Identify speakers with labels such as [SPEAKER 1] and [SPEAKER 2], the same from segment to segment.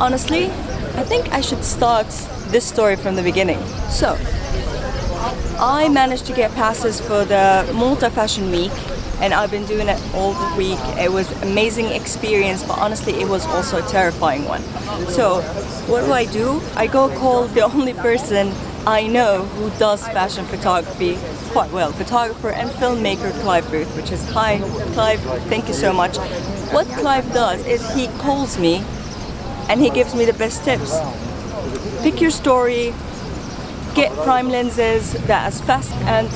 [SPEAKER 1] Honestly, I think I should start this story from the beginning. So, I managed to get passes for the Malta Fashion Week, and I've been doing it all the week. It was an amazing experience, but honestly it was also a terrifying one. So what do? I go call the only person I know who does fashion photography quite well, photographer and filmmaker Clive Booth, which is, hi Clive, thank you so much. What Clive does is he calls me and he gives me the best tips. Pick your story, get prime lenses that as fast, and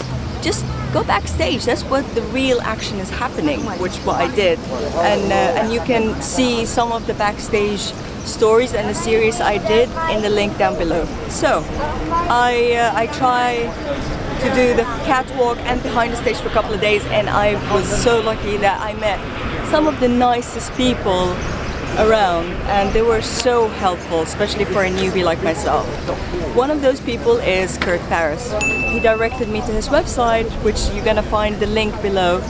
[SPEAKER 1] just go backstage. That's what the real action is happening, which what I did. And you can see some of the backstage stories and the series I did in the link down below. So I try to do the catwalk and behind the stage for a couple of days, and I was so lucky that I met some of the nicest people around, and they were so helpful, especially for a newbie like myself. One of those people is Kurt Paris. He directed me to his website, which you're gonna find the link below,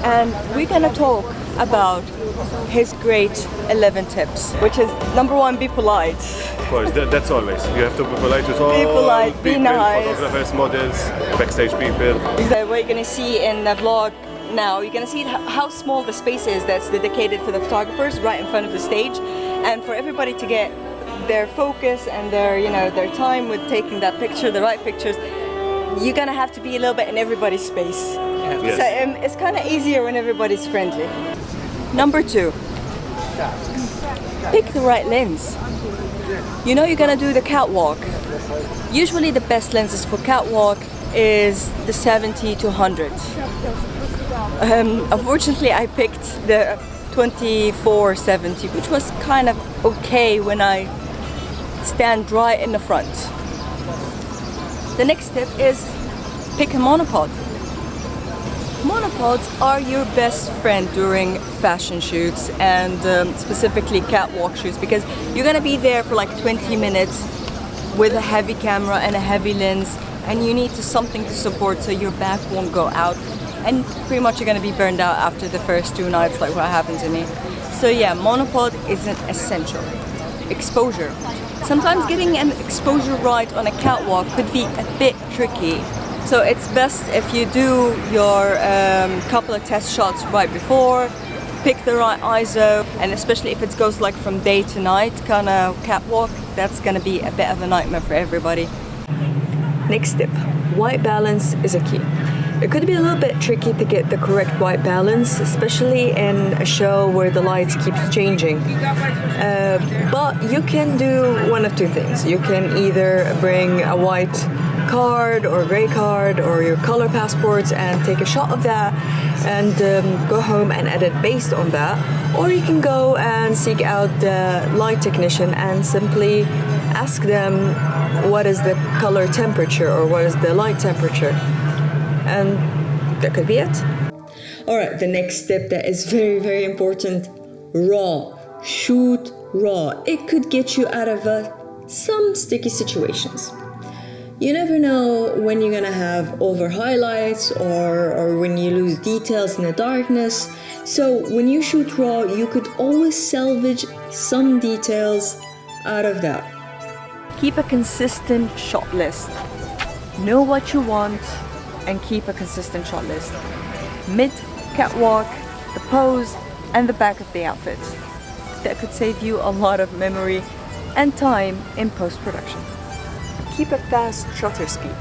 [SPEAKER 1] and we're gonna talk about his great 11 tips, which is number one, be polite.
[SPEAKER 2] Of course, that's always. You have to be polite with all
[SPEAKER 1] be polite,
[SPEAKER 2] people,
[SPEAKER 1] be nice.
[SPEAKER 2] photographers, models, backstage people.
[SPEAKER 1] So what you're gonna see in the vlog now, you're gonna see how small the space is that's dedicated for the photographers right in front of the stage, and for everybody to get their focus and their, you know, their time with taking that picture, the right pictures. You're gonna have to be a little bit in everybody's space.
[SPEAKER 2] Yes.
[SPEAKER 1] So it's kind of easier when everybody's friendly. Number two, pick the right lens. You know you're gonna do the catwalk. Usually the best lenses for catwalk is the 70 to 100. Unfortunately I picked the 24-70, which was kind of okay when I stand right in the front. The next tip is pick a monopod. Monopods are your best friend during fashion shoots and specifically catwalk shoots, because you're gonna be there for like 20 minutes with a heavy camera and a heavy lens, and you need something to support so your back won't go out, and pretty much you're gonna be burned out after the first 2 nights, like what happened to me. So yeah, monopod is an essential. Exposure. Sometimes getting an exposure right on a catwalk could be a bit tricky. So it's best if you do your couple of test shots right before, pick the right ISO, and especially if it goes like from day to night kind of catwalk, that's gonna be a bit of a nightmare for everybody. Next tip, white balance is a key. It could be a little bit tricky to get the correct white balance, especially in a show where the light keeps changing. But you can do one of two things. You can either bring a white card or gray card or your color passports and take a shot of that and go home and edit based on that, or you can go and seek out the light technician and simply ask them what is the color temperature or what is the light temperature, and that could be it. Alright, the next step that is very, very important, raw. Shoot raw. It could get you out of some sticky situations. You never know when you're gonna have over highlights or when you lose details in the darkness. So when you shoot raw, you could always salvage some details out of that. Keep a consistent shot list. Know what you want and keep a consistent shot list. Mid, catwalk, the pose, and the back of the outfit. That could save you a lot of memory and time in post-production. Keep a fast shutter speed,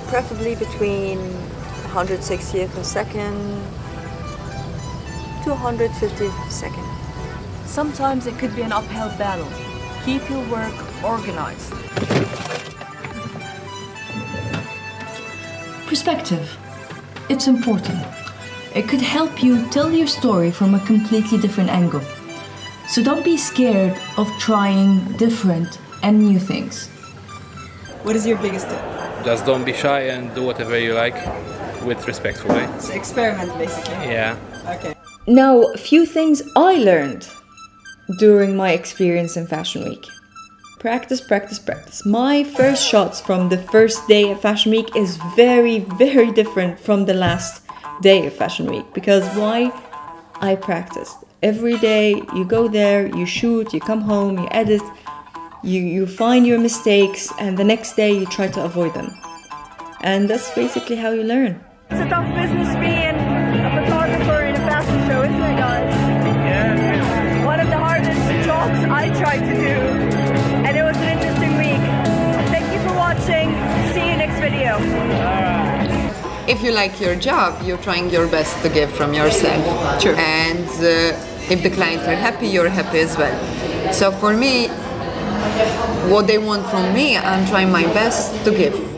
[SPEAKER 1] preferably between 160th of a second to 150th of a second. Sometimes it could be an uphill battle. Keep your work organized.
[SPEAKER 3] Perspective. It's important. It could help you tell your story from a completely different angle. So don't be scared of trying different and new things.
[SPEAKER 1] What is your biggest tip?
[SPEAKER 4] Just don't be shy and do whatever you like with respect, right?
[SPEAKER 1] So experiment basically.
[SPEAKER 4] Yeah.
[SPEAKER 1] Okay.
[SPEAKER 3] Now, a few things I learned during my experience in Fashion Week. Practice, practice, practice. My first shots from the first day of Fashion Week is very, very different from the last day of Fashion Week. Because why? I practiced.
[SPEAKER 1] every day you go there, you shoot, you come home, you edit, you find your mistakes, and the next day you try to avoid them. And that's basically how you learn. It's a tough business being a photographer in a fashion show, isn't it, guys? Yeah. One of the hardest jobs I tried to do, and it was an interesting week. Thank you for watching. See you next video.
[SPEAKER 5] If you like your job, you're trying your best to give from yourself.
[SPEAKER 1] Sure.
[SPEAKER 5] And if the clients are happy, you're happy as well. So for me, what they want from me, I'm trying my best to give.